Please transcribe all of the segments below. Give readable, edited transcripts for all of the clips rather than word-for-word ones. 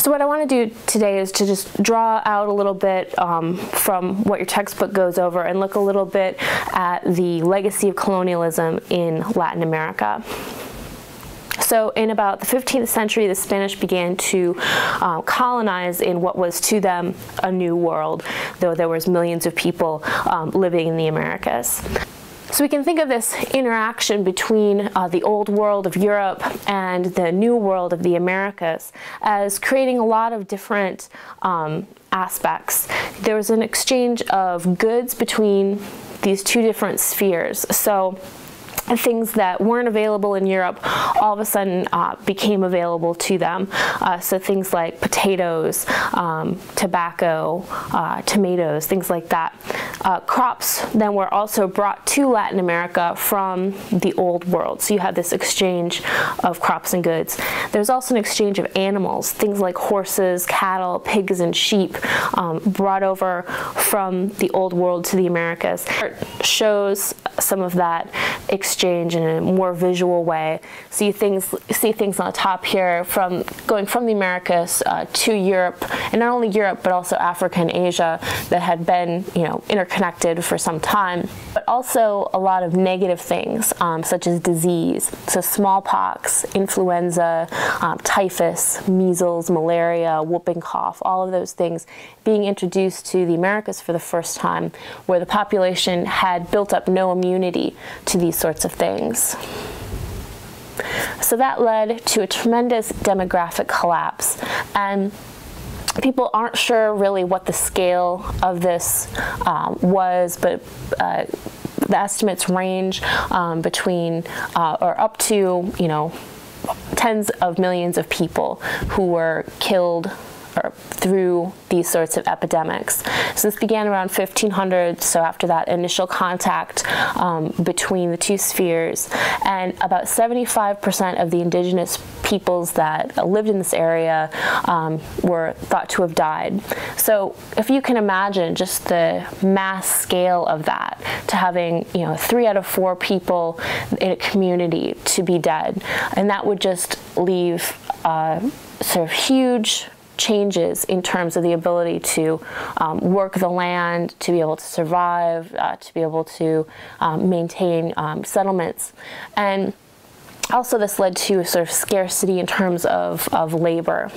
So what I want to do today is to just draw out a little bit from what your textbook goes over and look a little bit at the legacy of colonialism in Latin America. So in about the 15th century, the Spanish began to colonize in what was to them a new world, though there was millions of people living in the Americas. So we can think of this interaction between the old world of Europe and the new world of the Americas as creating a lot of different aspects. There was an exchange of goods between these two different spheres. So things that weren't available in Europe all of a sudden became available to them. So things like potatoes, tobacco, tomatoes, things like that. Crops then were also brought to Latin America from the old world. So you have this exchange of crops and goods. There's also an exchange of animals, things like horses, cattle, pigs, and sheep brought over from the old world to the Americas. It shows some of that exchange in a more visual way. So you see things on the top here from going from the Americas to Europe, and not only Europe but also Africa and Asia that had been, interconnected for some time. But also a lot of negative things such as disease, so smallpox, influenza, typhus, measles, malaria, whooping cough, all of those things being introduced to the Americas for the first time, where the population had built up no immunity to these sorts of things. So that led to a tremendous demographic collapse, and people aren't sure really what the scale of this was, but the estimates range between or up to tens of millions of people who were killed through these sorts of epidemics. So this began around 1500, so after that initial contact between the two spheres, and about 75% of the indigenous peoples that lived in this area were thought to have died. So if you can imagine just the mass scale of that, to having 3 out of 4 people in a community to be dead, and that would just leave sort of huge changes in terms of the ability to work the land, to be able to survive, to be able to maintain settlements. And also this led to a sort of scarcity in terms of labor.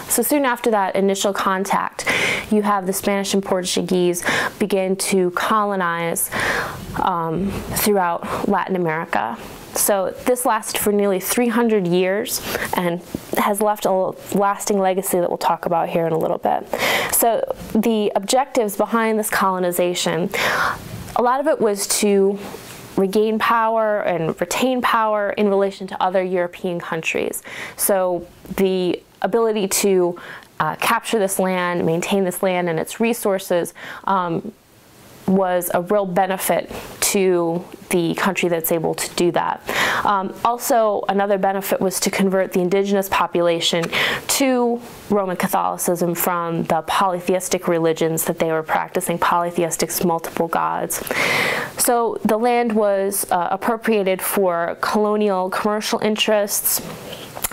So soon after that initial contact, you have the Spanish and Portuguese begin to colonize throughout Latin America. So this lasted for nearly 300 years and has left a lasting legacy that we'll talk about here in a little bit. So the objectives behind this colonization, a lot of it was to regain power and retain power in relation to other European countries. So the ability to capture this land, maintain this land and its resources was a real benefit to the country that's able to do that. Also, another benefit was to convert the indigenous population to Roman Catholicism from the polytheistic religions that they were practicing, polytheistic, multiple gods. So the land was appropriated for colonial commercial interests.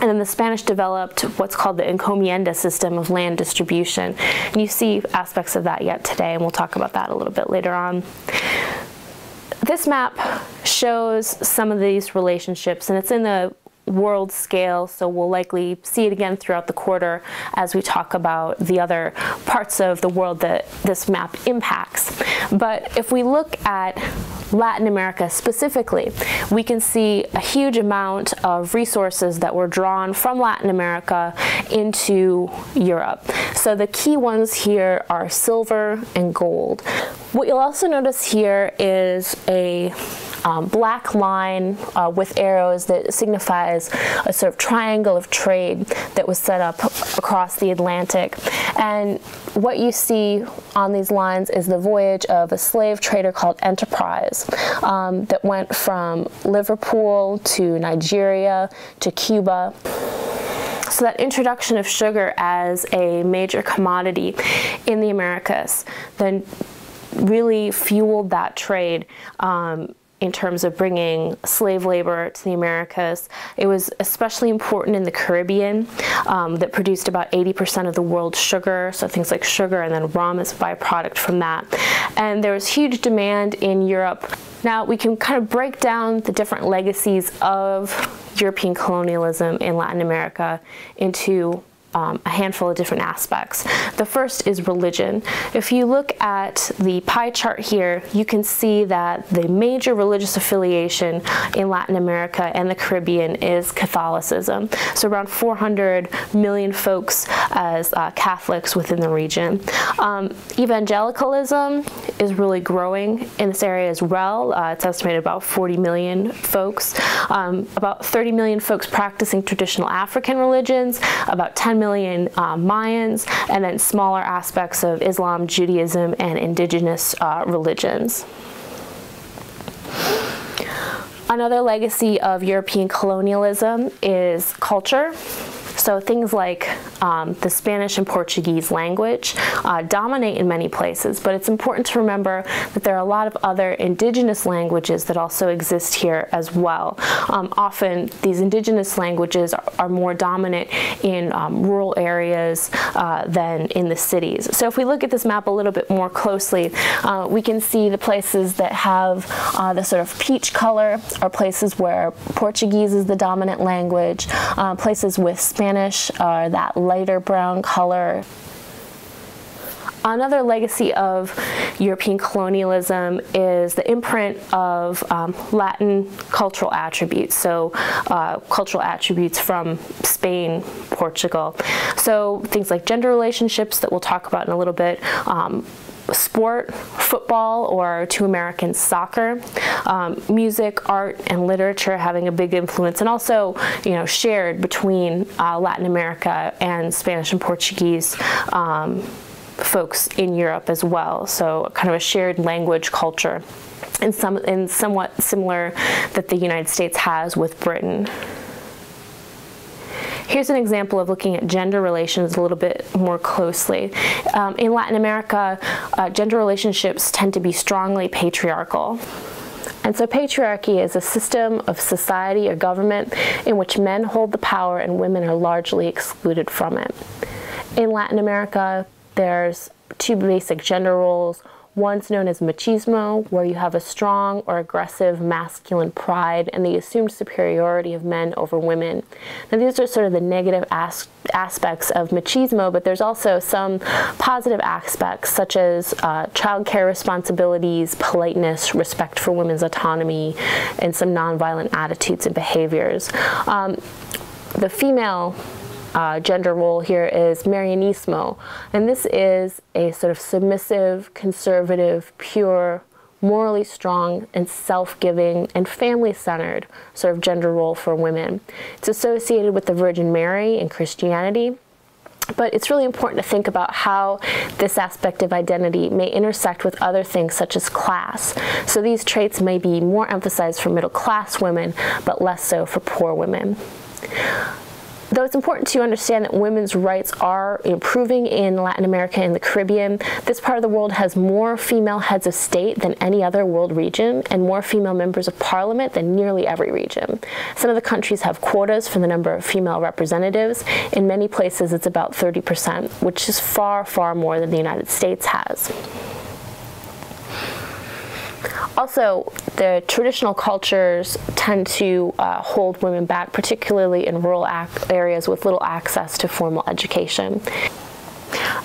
And then the Spanish developed what's called the encomienda system of land distribution. And you see aspects of that yet today, and we'll talk about that a little bit later on. This map shows some of these relationships, and it's in the world scale, so we'll likely see it again throughout the quarter as we talk about the other parts of the world that this map impacts. But if we look at Latin America specifically, we can see a huge amount of resources that were drawn from Latin America into Europe. So the key ones here are silver and gold. What you'll also notice here is a black line with arrows that signifies a sort of triangle of trade that was set up across the Atlantic. And what you see on these lines is the voyage of a slave trader called Enterprise that went from Liverpool to Nigeria to Cuba. So that introduction of sugar as a major commodity in the Americas then really fueled that trade in terms of bringing slave labor to the Americas. It was especially important in the Caribbean that produced about 80% of the world's sugar, so things like sugar and then rum as a byproduct from that. And there was huge demand in Europe. Now we can kind of break down the different legacies of European colonialism in Latin America into a handful of different aspects. The first is religion. If you look at the pie chart here, you can see that the major religious affiliation in Latin America and the Caribbean is Catholicism. So around 400 million folks as Catholics within the region. Evangelicalism is really growing in this area as well. It's estimated about 40 million folks. About 30 million folks practicing traditional African religions, about 10 million Mayans, and then smaller aspects of Islam, Judaism, and indigenous religions. Another legacy of European colonialism is culture. So things like the Spanish and Portuguese language dominate in many places, but it's important to remember that there are a lot of other indigenous languages that also exist here as well. Often these indigenous languages are more dominant in rural areas than in the cities. So if we look at this map a little bit more closely, we can see the places that have the sort of peach color are places where Portuguese is the dominant language, places with Spanish are that lighter brown color. Another legacy of European colonialism is the imprint of Latin cultural attributes, so cultural attributes from Spain, Portugal. So things like gender relationships that we'll talk about in a little bit, sport, football, or to Americans, soccer, music, art, and literature having a big influence, and also, you know, shared between Latin America and Spanish and Portuguese folks in Europe as well. So kind of a shared language culture, and somewhat similar that the United States has with Britain. Here's an example of looking at gender relations a little bit more closely. In Latin America, gender relationships tend to be strongly patriarchal. And so patriarchy is a system of society or government in which men hold the power and women are largely excluded from it. In Latin America, there's two basic gender roles. One's known as machismo, where you have a strong or aggressive masculine pride and the assumed superiority of men over women. Now these are sort of the negative aspects of machismo, but there's also some positive aspects such as childcare responsibilities, politeness, respect for women's autonomy, and some nonviolent attitudes and behaviors. The female gender role here is Marianismo, and this is a sort of submissive, conservative, pure, morally strong, and self-giving and family-centered sort of gender role for women. It's associated with the Virgin Mary in Christianity, but it's really important to think about how this aspect of identity may intersect with other things such as class. So these traits may be more emphasized for middle-class women, but less so for poor women. Though it's important to understand that women's rights are improving in Latin America and the Caribbean, this part of the world has more female heads of state than any other world region and more female members of parliament than nearly every region. Some of the countries have quotas for the number of female representatives. In many places it's about 30%, which is far, far more than the United States has. Also, the traditional cultures tend to hold women back, particularly in rural areas with little access to formal education.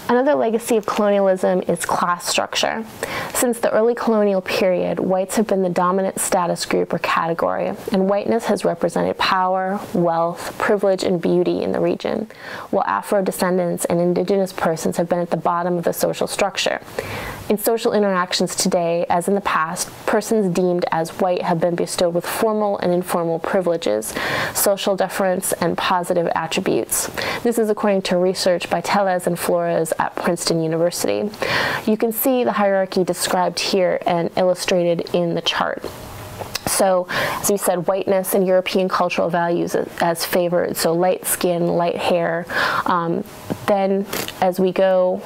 Another legacy of colonialism is class structure. Since the early colonial period, whites have been the dominant status group or category, and whiteness has represented power, wealth, privilege, and beauty in the region, while Afro-descendants and indigenous persons have been at the bottom of the social structure. In social interactions today, as in the past, persons deemed as white have been bestowed with formal and informal privileges, social deference, and positive attributes. This is according to research by Tellez and Flores at Princeton University. You can see the hierarchy described here and illustrated in the chart. So, as we said, whiteness and European cultural values as favored, so light skin, light hair. Then, as we go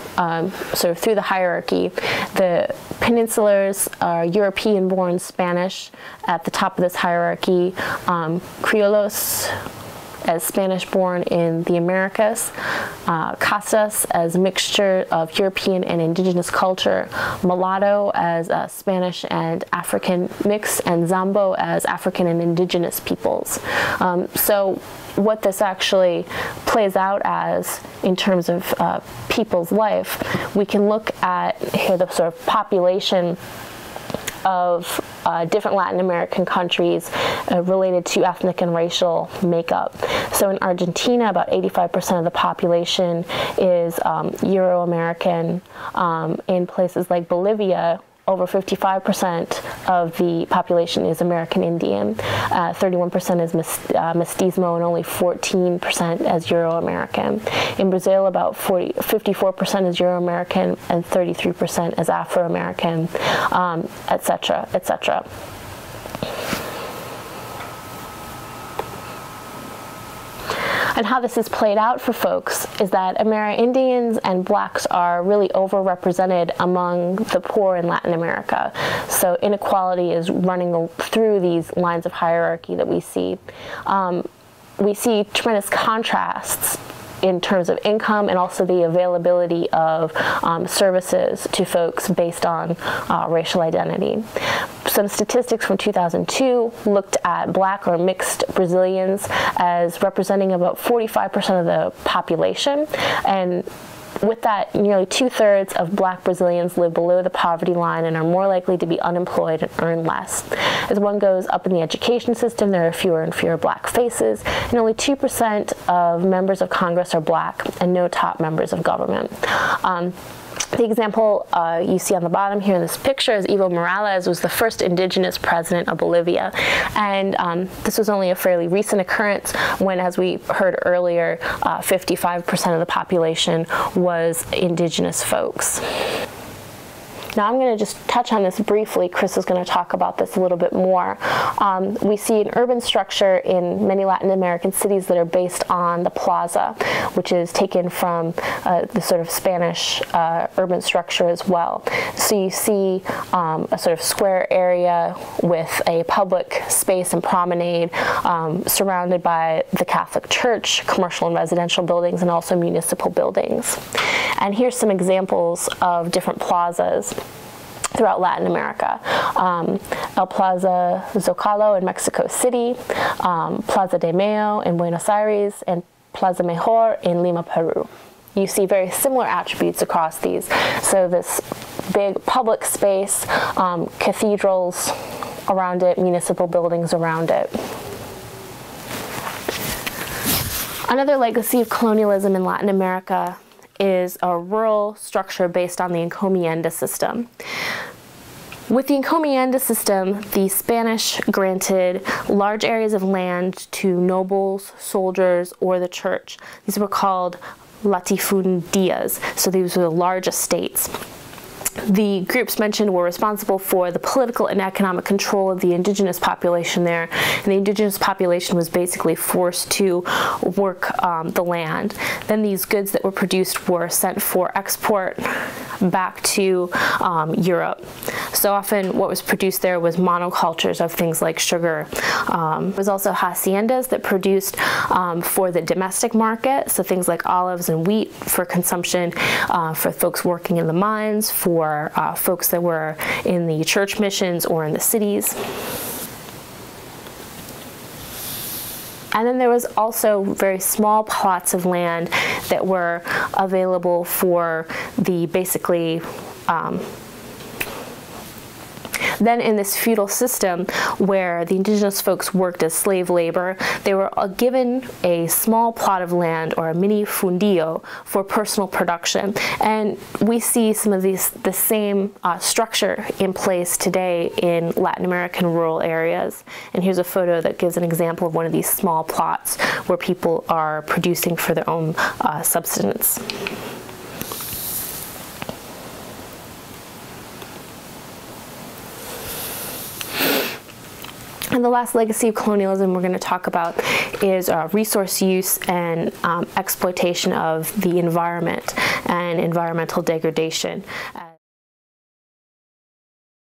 sort of through the hierarchy, the peninsulars are European-born Spanish at the top of this hierarchy, Criollos as Spanish-born in the Americas, Castas as a mixture of European and indigenous culture, Mulatto as Spanish and African mix, and Zambo as African and indigenous peoples. So what this actually plays out as in terms of people's life, we can look at here the sort of population of different Latin American countries related to ethnic and racial makeup. So in Argentina, about 85% of the population is Euro-American. In places like Bolivia, over 55% of the population is American Indian, 31% is Mestizo, and only 14% as Euro-American. In Brazil, about 54% is Euro-American and 33% as Afro-American, etc., etc. And how this is played out for folks is that Amerindians and blacks are really overrepresented among the poor in Latin America. So inequality is running through these lines of hierarchy that we see. We see tremendous contrasts in terms of income and also the availability of services to folks based on racial identity. Some statistics from 2002 looked at black or mixed Brazilians as representing about 45% of the population, and with that, nearly 2/3 of black Brazilians live below the poverty line and are more likely to be unemployed and earn less. As one goes up in the education system, there are fewer and fewer black faces, and only 2% of members of Congress are black, and no top members of government. The example you see on the bottom here in this picture is Evo Morales was the first indigenous president of Bolivia. And this was only a fairly recent occurrence when, as we heard earlier, 55% of the population was indigenous folks. Now I'm going to just touch on this briefly. Chris is going to talk about this a little bit more. We see an urban structure in many Latin American cities that are based on the plaza, which is taken from the sort of Spanish urban structure as well. So you see a sort of square area with a public space and promenade surrounded by the Catholic Church, commercial and residential buildings, and also municipal buildings. And here's some examples of different plazas throughout Latin America. El Plaza Zocalo in Mexico City, Plaza de Mayo in Buenos Aires, and Plaza Mejor in Lima, Peru. You see very similar attributes across these. So this big public space, cathedrals around it, municipal buildings around it. Another legacy of colonialism in Latin America is a rural structure based on the encomienda system. With the encomienda system, the Spanish granted large areas of land to nobles, soldiers, or the church. These were called latifundias, so these were the large estates. The groups mentioned were responsible for the political and economic control of the indigenous population there, and the indigenous population was basically forced to work the land. Then these goods that were produced were sent for export back to Europe. So often what was produced there was monocultures of things like sugar. There was also haciendas that produced for the domestic market, so things like olives and wheat for consumption for folks working in the mines, for folks that were in the church missions or in the cities. And then there was also very small plots of land that were available for the basically then in this feudal system where the indigenous folks worked as slave labor, they were given a small plot of land or a mini fundio for personal production. And we see some of the same structure in place today in Latin American rural areas. And here's a photo that gives an example of one of these small plots where people are producing for their own subsistence. And the last legacy of colonialism we're going to talk about is resource use and exploitation of the environment and environmental degradation.